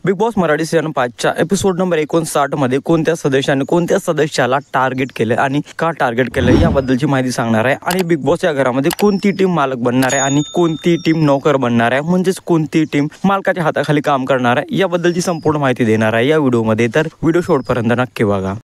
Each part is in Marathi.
बिग बॉस मराठी सीझन 5च्या एपिसोड नंबर 59 मध्ये कोणत्या सदस्याने कोणत्या सदस्याला टार्गेट केलं आणि का टार्गेट केलं याबद्दलची माहिती सांगणार आहे। आणि बिग बॉस या घरामध्ये कोणती टीम मालक बनणार आहे आणि कोणती टीम नौकर बनणार आहे, म्हणजेच कोणती टीम मालकाच्या हाताखाली काम करणार आहे याबद्दलची संपूर्ण माहिती देणार आहे या व्हिडिओमध्ये। तर व्हिडिओ शेवटपर्यंत नक्की बघा।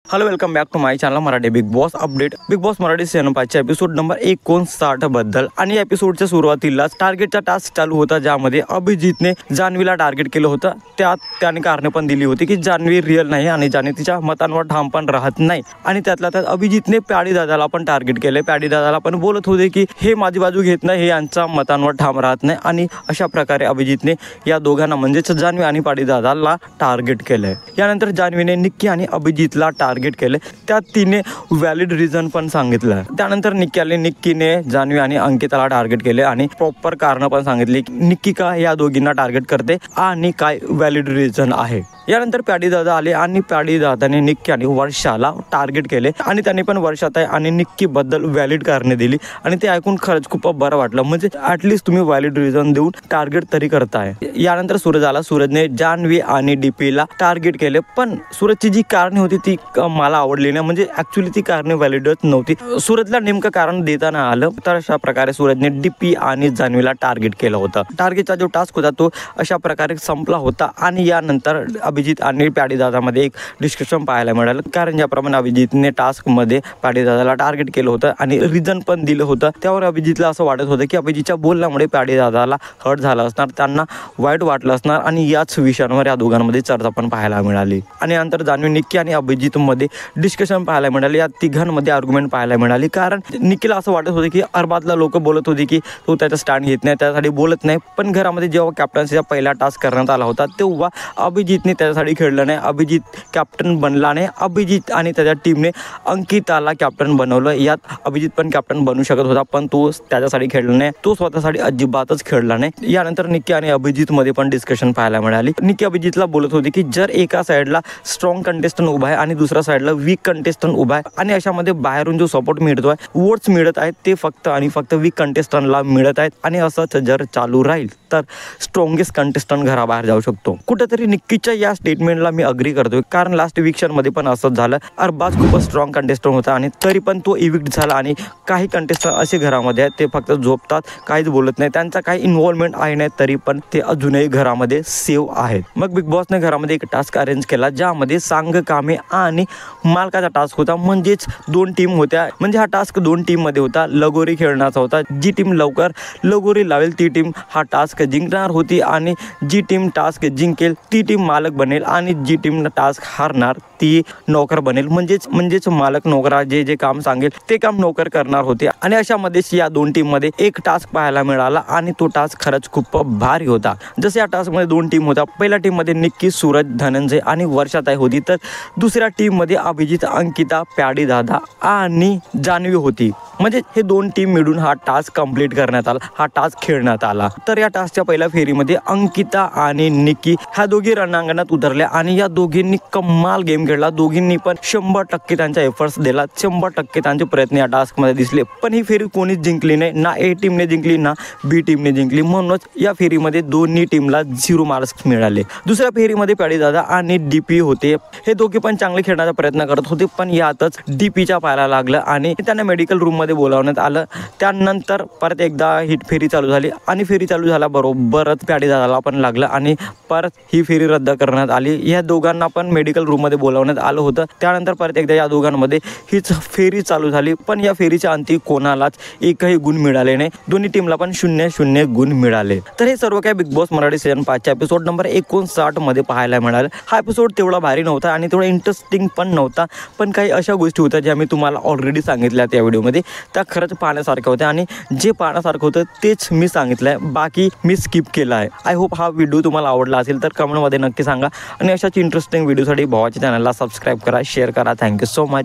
Hello, welcome back to my channel Marathi big boss update. Big boss Marathi season 5च्या एपिसोड नंबर 59 बद्दल आणि एपिसोडच्या सुरुवातीलाच टार्गेटचा टास्क चालू होता, ज्यामध्ये अभिजितने जान्हवीला टार्गेट केलं होतं। त्याने कारणे पण दिली होती की जान्हवी रिअल नाही आणि जान्हवी तिच्या मतांवर ठाम पण राहत नाही। आणि त्यातल्या त्यात अभिजितने प्याडी दादाला पण टार्गेट केले। प्याडी दादाला पण बोलत होते की हे माझी बाजू घेत नाही, हे यांच्या मतांवर ठाम राहत नाही। आणि अशा प्रकारे अभिजितने या दोघांना म्हणजेच जान्हवी आणि प्याडी दादाला टार्गेट केलंय। यानंतर जान्हवीने निक्की आणि अभिजितला टार्गेट केले, त्यात तिने व्हॅलिड रिझन पण सांगितलं। त्यानंतर निक्कीने जान्हवी आणि अंकिताला टार्गेट केले आणि प्रॉपर कारण पण सांगितली निक्की का या दोघींना टार्गेट करते आणि काय व्हॅलिड रिझन आहे। यानंतर प्याडी दादा आले आणि प्याडी दादाने निक्की आणि वर्षाला टार्गेट केले आणि त्यांनी पण वर्षात आहे आणि निक्की बद्दल व्हॅलिड कारणे दिली आणि ते ऐकून खरंच खूप बरं वाटलं, म्हणजे ऍटलीस्ट तुम्ही व्हॅलिड रिझन देऊन टार्गेट तरी करताय। यानंतर सूरज आला। सूरजने जान्हवी आणि डीपीला टार्गेट केले, पण सूरजची जी कारणे होती ती मला आवडली नाही, म्हणजे ऍक्च्युली ती कारणे व्हॅलिडच नव्हती। सूरजला नेमकं कारण देता नाही आलं, तर अशा प्रकारे सूरजने डीपी आणि जान्हवीला टार्गेट केलं होतं। टार्गेटचा जो टास्क होता तो अशा प्रकारे संपला होता आणि यानंतर अभिजित आणि प्याडी दादामध्ये एक डिस्कशन पाहायला मिळालं, कारण ज्याप्रमाणे अभिजितने टास्क मध्ये प्याडी दादाला टार्गेट केलं होतं आणि रिझन पण दिलं होतं, त्यावर अभिजितला असं वाटत होतं की अभिजितच्या बोलण्यामुळे प्याडी दादाला हर्ट झाला असणार, त्यांना वाईट वाटलं असणार आणि याच विषयांवर या दोघांमध्ये चर्चा पण पाहायला मिळाली। आणि नंतर जान्हवी, निक्की आणि अभिजित मध्ये डिस्कशन पाहायला मिळाले, या तिघांमध्ये आर्ग्युमेंट पाहायला मिळाली। कारण निक्कीला असं वाटत होतं की अरबाजला लोक बोलत होते की तो त्याचा स्टँड घेत नाही, त्यासाठी बोलत नाही, पण घरामध्ये जेव्हा कॅप्टन्सीचा पहिला टास्क करण्यात आला होता तेव्हा अभिजितने त्याच्यासाठी खेळलं नाही, अभिजित कॅप्टन बनला नाही। अभिजित आणि त्याच्या टीमने अंकिताला कॅप्टन बनवलं, यात अभिजित पण कॅप्टन बनू शकत होता, पण तो त्याच्यासाठी खेळला नाही, तो स्वतःसाठी अजिबातच खेळला नाही। यानंतर निक्की आणि अभिजित मध्ये पण डिस्कशन पाहायला मिळाली। निक्की अभिजितला बोलत होती की जर एका साईडला स्ट्रॉंग कंटेस्टंट उभा आहे आणि दुसऱ्या साईडला वीक कंटेस्टंट उभा आहे आणि अशामध्ये बाहेरून जो सपोर्ट मिळतोय, वोट्स मिळत आहेत, ते फक्त आणि फक्त वीक कंटेस्टंटला मिळत आहेत आणि असंच जर चालू राहील तर स्ट्रॉंगेस्ट कंटेस्टंट घराबाहेर जाऊ शकतो। कुठेतरी निक्कीच्या या स्टेटमेंटला मी अग्री करतोय, कारण लास्ट इविक्शन मध्ये पण असंच झालं। अरबाज खूपच स्ट्रॉंग कंटेस्टंट होता आणि तरी पण तो इविक्ट झाला आणि काही कंटेस्टंट असे घरामध्ये आहेत ते फक्त झोपतात, काहीच बोलत नाही, त्यांचा काही इन्व्हॉल्वमेंट आहे नाही, तरी पण ते अजूनही घरामध्ये सेव्ह आहेत। मग बिग बॉसने घरामध्ये एक टास्क अरेंज केला, ज्यामध्ये सांग कामे आणि मालकाचा टास्क होता, म्हणजेच दोन टीम होत्या। म्हणजे हा टास्क दोन टीम मध्ये होता, लगोरी खेळण्याचा होता। जी टीम लवकर लगोरी लावेल ती टीम हा टास्क जिंकणार होती आणि जी टीम टास्क जिंकेल ती टीम मालक बनेल आणि जी टीम टास्क हारणार ती नोकर बनेल। म्हणजेच मालक नोकरा जे काम सांगेल ते काम नोकर करणार होते। आणि अशामध्येच या दोन टीम मध्ये एक टास्क पाहायला मिळाला आणि तो टास्क खरंच खूप भारी होता। जसे या टास्क मध्ये दोन टीम होत्या, पहिल्या टीम मध्ये निक्की, सूरज, धनंजय आणि वर्षाताई होती, तर दुसऱ्या टीम मध्ये अभिजित, अंकिता, प्याडी दादा आणि जान्हवी होती। म्हणजे हे दोन टीम मिळून हा टास्क कंप्लीट करण्यात आला, हा टास्क खेळण्यात आला। तर या टास्कच्या पहिल्या फेरीमध्ये अंकिता आणि निक्की ह्या दोघी रणांगणात उतरल्या आणि या दोघींनी कमाल गेम खेळला। दोघींनी पण 100% त्यांचा एफर्ट्स दिला, 100% त्यांचे प्रयत्न या टास्क मध्ये दिसले, पण ही फेरी कोणीच जिंकली नाही, ना ए टीमने जिंकली ना बी टीमने जिंकली। म्हणूनच या फेरीमध्ये दोन्ही टीमला 0 मार्क्स मिळाले। दुसऱ्या फेरीमध्ये प्याडी दादा आणि डीपी होते, हे दोघे पण चांगले खेळण्याचा प्रयत्न करत होते, पण यातच डीपीच्या पायाला लागलं आणि त्यांना मेडिकल रूम मध्ये बोलावण्यात आलं। त्यानंतर परत एकदा ही फेरी चालू झाली आणि फेरी चालू झाल्याबरोबरच प्याडी दादाला पण लागलं आणि परत ही फेरी रद्द करण्यात आली। या दोघांना पण मेडिकल रूम मध्ये बोलावण्यात आलं होतं। त्यानंतर परत एकदा या दोघांमध्ये हीच फेरी चालू झाली, पण या फेरीच्या अंती कोणालाच एकही गुण मिळाले नाही, दोन्ही टीमला पण 0-0 गुण मिळाले। तर हे सर्व काही बिग बॉस मराठी सीझन 5च्या एपिसोड नंबर 59 मध्ये पाहायला मिळालं। हा एपिसोड तेवढा भारी नव्हता आणि तेवढा इंटरेस्टिंग पण नव्हता, पण काही अशा गोष्टी होत्या ज्या मी तुम्हाला ऑलरेडी सांगितल्या त्या व्हिडिओमध्ये, त्या खरंच पाहण्यासारख्या होत्या आणि जे पाहण्यासारखं होतं तेच मी सांगितलंय, बाकी मी स्किप केलं आहे। आय होप हा व्हिडिओ तुम्हाला आवडला असेल तर कमेंटमध्ये नक्की सांगा आणि अशाच इंटरेस्टिंग व्हिडिओसाठी भावाच्या चॅनलला सबस्क्राईब करा, शेअर करा। Thank you so much.